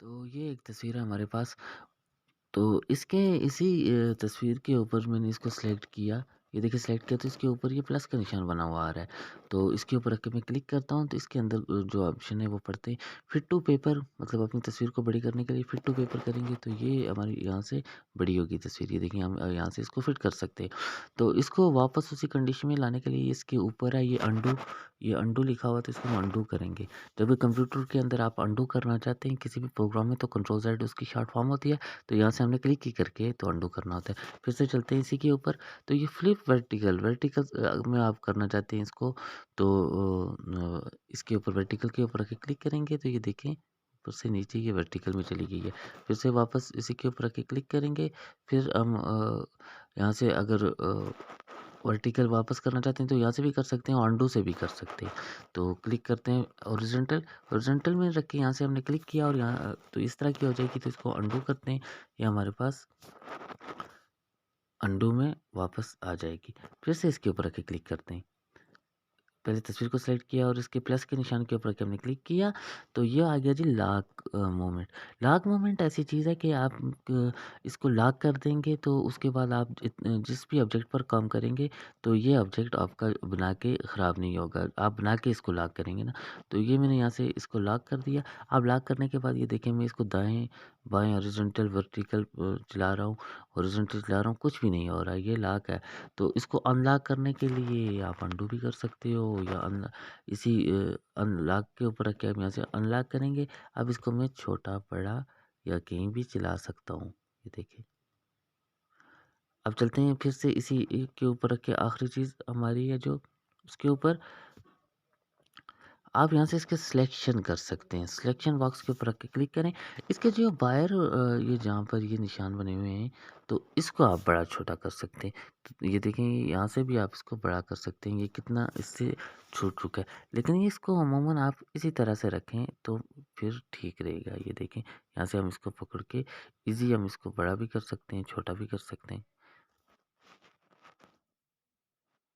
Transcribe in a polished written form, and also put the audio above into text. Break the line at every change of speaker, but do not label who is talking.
तो ये एक तस्वीर है हमारे पास। तो इसके इसी तस्वीर के ऊपर मैंने इसको सेलेक्ट किया। ये देखिए सेलेक्ट किया तो इसके ऊपर ये प्लस का निशान बना हुआ आ रहा है। तो इसके ऊपर रख के मैं क्लिक करता हूँ तो इसके अंदर जो ऑप्शन है वो पढ़ते हैं फिट टू पेपर, मतलब अपनी तस्वीर को बड़ी करने के लिए फिट टू पेपर करेंगे तो ये हमारी यहाँ से बड़ी होगी तस्वीर। ये देखिए हम यहाँ से इसको फिट कर सकते हैं। तो इसको वापस उसी कंडीशन में लाने के लिए इसके ऊपर है ये अंडू लिखा हुआ है तो इसको हम अंडू करेंगे। जब भी कंप्यूटर के अंदर आप अंडू करना चाहते हैं किसी भी प्रोग्राम में तो कंट्रोल ज़ेड उसकी शॉर्ट फॉर्म होती है। तो यहाँ से हमने क्लिक ही करके तो अंडू करना होता है। फिर से चलते हैं इसी के ऊपर। तो ये फ्लिप वर्टिकल वर्टिकल में आप करना चाहते हैं इसको तो इसके ऊपर वर्टिकल के ऊपर आके क्लिक करेंगे तो ये देखें ऊपर से नीचे ये वर्टिकल में चली गई है। फिर से वापस इसी के ऊपर आके क्लिक करेंगे। फिर हम यहाँ से अगर वर्टिकल वापस करना चाहते हैं तो यहाँ से भी कर सकते हैं और अंडू से भी कर सकते हैं। तो क्लिक करते हैं हॉरिज़ॉन्टल, हॉरिज़ॉन्टल में रख के यहाँ से हमने क्लिक किया और यहाँ तो इस तरह की हो जाएगी तो इसको अंडू करते हैं। ये हमारे पास अंडू में वापस आ जाएगी। फिर से इसके ऊपर आके क्लिक करते हैं। पहले तस्वीर को सेलेक्ट किया और इसके प्लस के निशान के ऊपर आके हमने क्लिक किया तो ये आ गया जी लॉक मोमेंट। लॉक मोमेंट ऐसी चीज़ है कि आप इसको लॉक कर देंगे तो उसके बाद आप जिस भी ऑब्जेक्ट पर काम करेंगे तो ये ऑब्जेक्ट आपका बना के ख़राब नहीं होगा। आप बना के इसको लॉक करेंगे ना, तो ये मैंने यहाँ से इसको लॉक कर दिया। अब लॉक करने के बाद ये देखें मैं इसको दाएँ बाएँ हॉरिज़ॉन्टल वर्टिकल चला रहा हूँ, हॉरिज़ॉन्टल चला रहा हूँ, कुछ भी नहीं हो रहा है, ये लॉक है। तो इसको अनलॉक करने के लिए आप अनडू भी कर सकते हो या इसी अनलॉक के ऊपर रख के हम यहाँ से अनलॉक करेंगे। अब इसको मैं छोटा बड़ा या कहीं भी चला सकता हूँ। ये देखिए। अब चलते हैं फिर से इसी के ऊपर रख के आखिरी चीज़ हमारी है जो उसके ऊपर आप यहाँ से इसके सिलेक्शन कर सकते हैं। सिलेक्शन बॉक्स के ऊपर रख के क्लिक करें। इसके जो बाहर ये जहाँ पर ये निशान बने हुए हैं, तो इसको आप बड़ा-छोटा कर सकते हैं। तो ये देखें यहाँ से भी आप इसको बड़ा कर सकते हैं। ये कितना इससे छूट चुका है। लेकिन ये इसको अमूमन आप इसी तरह से रखें तो फिर ठीक रहेगा। ये देखें यहाँ से हम इसको पकड़ के ईज़ी हम इसको बड़ा भी कर सकते हैं, छोटा भी कर सकते हैं।